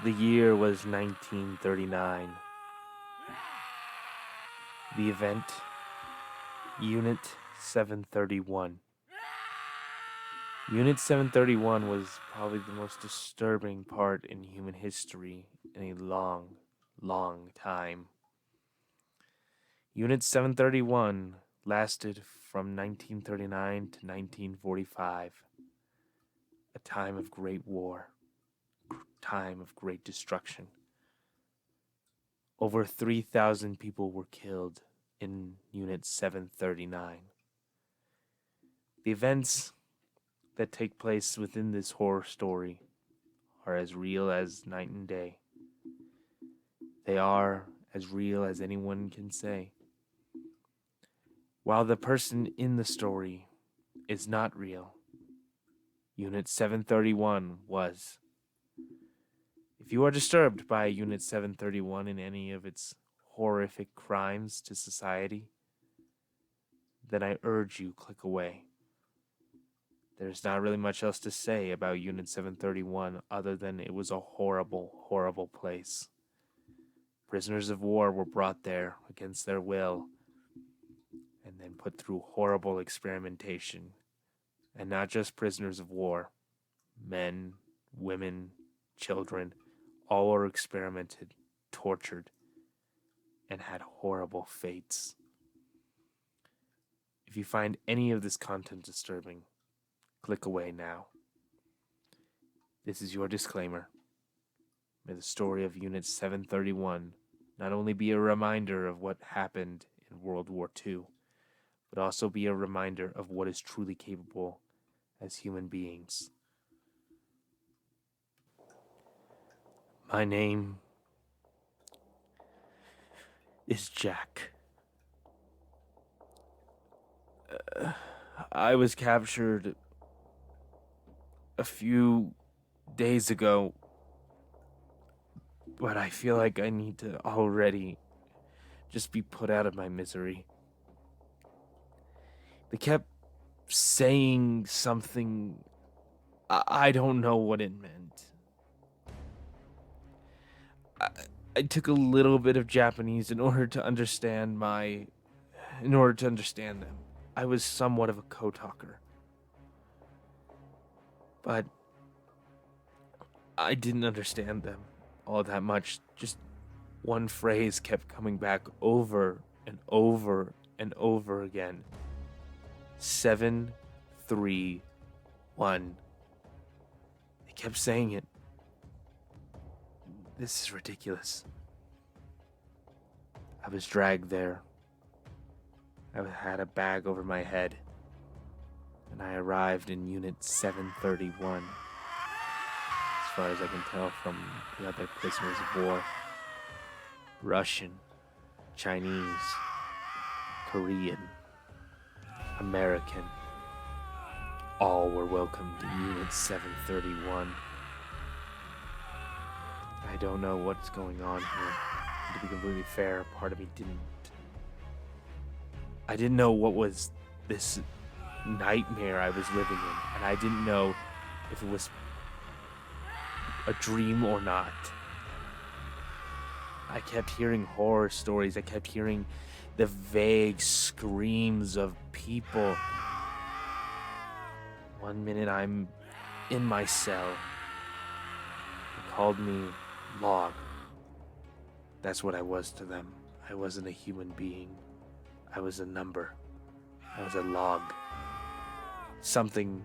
The year was 1939. The event, Unit 731. Unit 731 was probably the most disturbing part in human history in a long, long time. Unit 731 lasted from 1939 to 1945, a time of great war, time of great destruction. Over 3,000 people were killed in Unit 739. The events that take place within this horror story are as real as night and day. They are as real as anyone can say. While the person in the story is not real, Unit 731 was. If you are disturbed by Unit 731 and any of its horrific crimes to society, then I urge you click away. There's not really much else to say about Unit 731 other than it was a horrible, horrible place. Prisoners of war were brought there against their will and then put through horrible experimentation. And not just prisoners of war. Men, women, children, all were experimented, tortured, and had horrible fates. If you find any of this content disturbing, click away now. This is your disclaimer. May the story of Unit 731 not only be a reminder of what happened in World War II, but also be a reminder of what is truly capable as human beings. My name is Jack. I was captured a few days ago, but I feel like I need to already just be put out of my misery. They kept saying something. I don't know what it meant. I took a little bit of Japanese in order to understand them. I was somewhat of a co-talker. But I didn't understand them all that much. Just one phrase kept coming back over and over and over again. 7, 3, 1. They kept saying it. This is ridiculous. I was dragged there. I had a bag over my head, and I arrived in Unit 731. As far as I can tell from the other prisoners of war. Russian, Chinese, Korean, American. All were welcomed in Unit 731. I don't know what's going on here. To be completely fair, part of me didn't. I didn't know what was this nightmare I was living in, and I didn't know if it was a dream or not. I kept hearing horror stories. I kept hearing the vague screams of people. One minute I'm in my cell. They called me log. That's what I was to them. I wasn't a human being. I was a number. I was a log. Something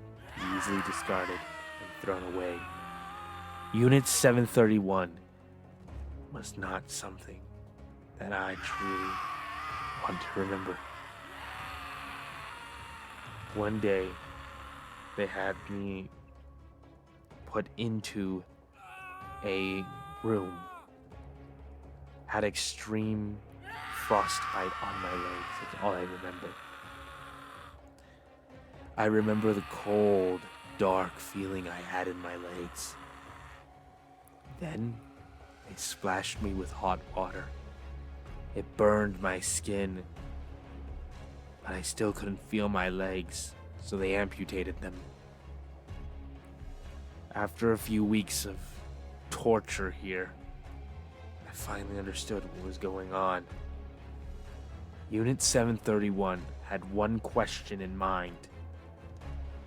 easily discarded and thrown away. Unit 731 was not something that I truly want to remember. One day, they had me put into a room. Had extreme frostbite on my legs. That's all I remember. I remember the cold, dark feeling I had in my legs. Then, they splashed me with hot water. It burned my skin, but I still couldn't feel my legs, so they amputated them. After a few weeks of torture here. I finally understood what was going on. Unit 731 had one question in mind.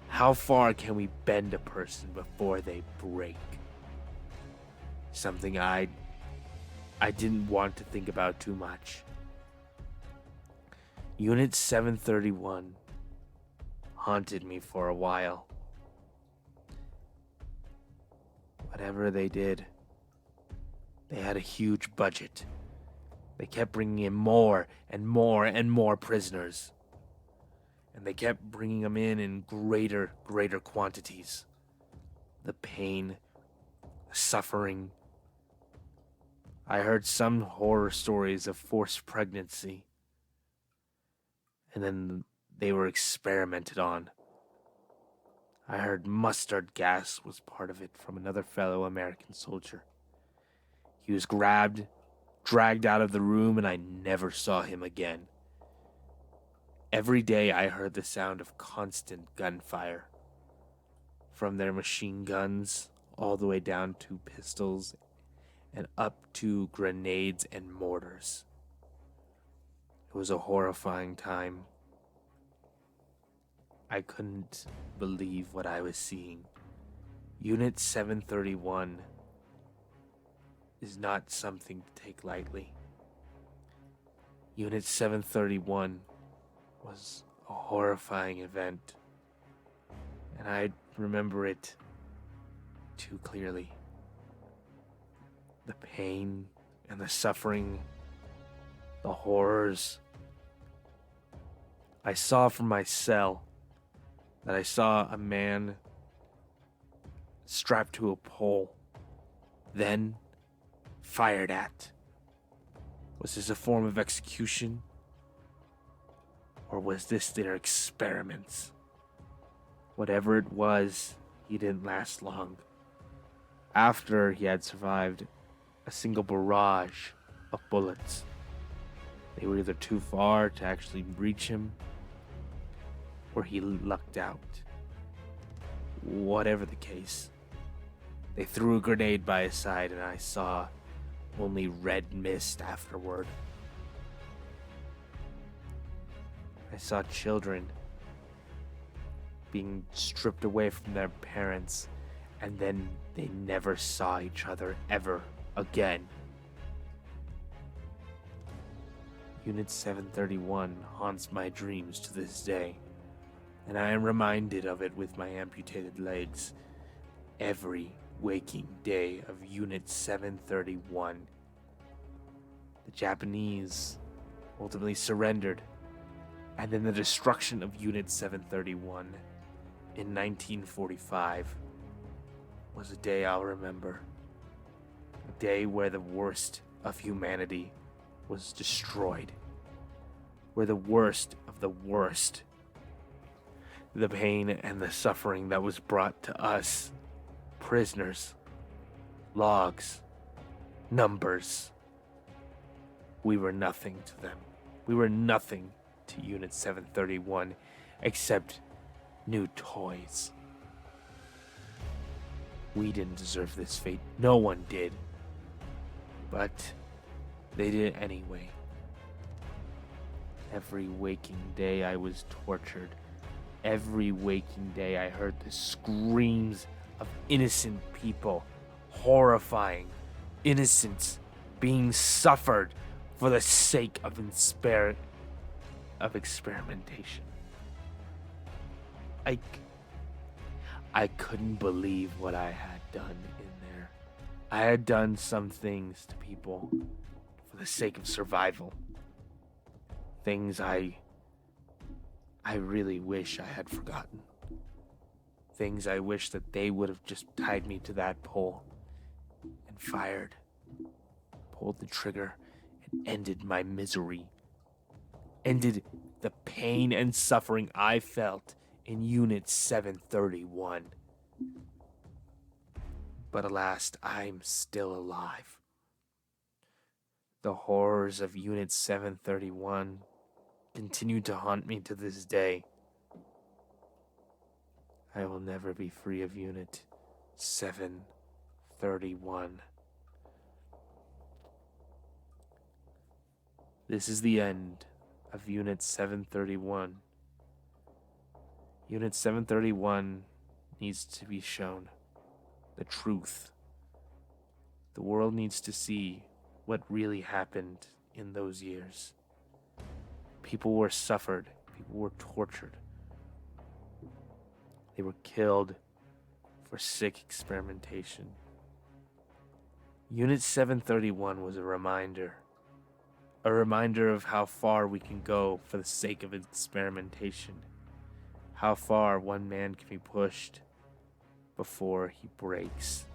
How far can we bend a person before they break? Something I didn't want to think about too much. Unit 731 haunted me for a while. Whatever they did, they had a huge budget. They kept bringing in more and more and more prisoners. And they kept bringing them in greater quantities. The pain, the suffering. I heard some horror stories of forced pregnancy. And then they were experimented on. I heard mustard gas was part of it from another fellow American soldier. He was grabbed, dragged out of the room, and I never saw him again. Every day I heard the sound of constant gunfire. From their machine guns all the way down to pistols and up to grenades and mortars. It was a horrifying time. I couldn't believe what I was seeing. Unit 731 is not something to take lightly. Unit 731 was a horrifying event, and I remember it too clearly. The pain and the suffering, the horrors. I saw from my cell that I saw a man strapped to a pole, then fired at. Was this a form of execution? Or was this their experiments? Whatever it was, he didn't last long. After he had survived a single barrage of bullets, they were either too far to actually reach him, or he lucked out. Whatever the case, they threw a grenade by his side, and I saw only red mist afterward. I saw children being stripped away from their parents, and then they never saw each other ever again. Unit 731 haunts my dreams to this day, and I am reminded of it with my amputated legs every waking day of Unit 731. The Japanese ultimately surrendered, and then the destruction of Unit 731 in 1945 was a day I'll remember. A day where the worst of humanity was destroyed. Where the worst of the worst, the pain and the suffering that was brought to us, prisoners, logs, numbers, we were nothing to them. We were nothing to Unit 731 except new toys. We didn't deserve this fate. No one did. But they did it anyway. Every waking day I was tortured. Every waking day I heard the screams of innocent people. Horrifying. Innocence being suffered for the sake of experimentation. I couldn't believe what I had done in there. I had done some things to people for the sake of survival. Things I really wish I had forgotten. Things I wish that they would have just tied me to that pole and fired, pulled the trigger, and ended my misery. Ended the pain and suffering I felt in Unit 731. But alas, I'm still alive. The horrors of Unit 731 continue to haunt me to this day. I will never be free of Unit 731. 731. This is the end of Unit 731. Unit 731 needs to be shown the truth. The world needs to see what really happened in those years. People were suffered. People were tortured. They were killed for sick experimentation. Unit 731 was a reminder of how far we can go for the sake of experimentation, how far one man can be pushed before he breaks.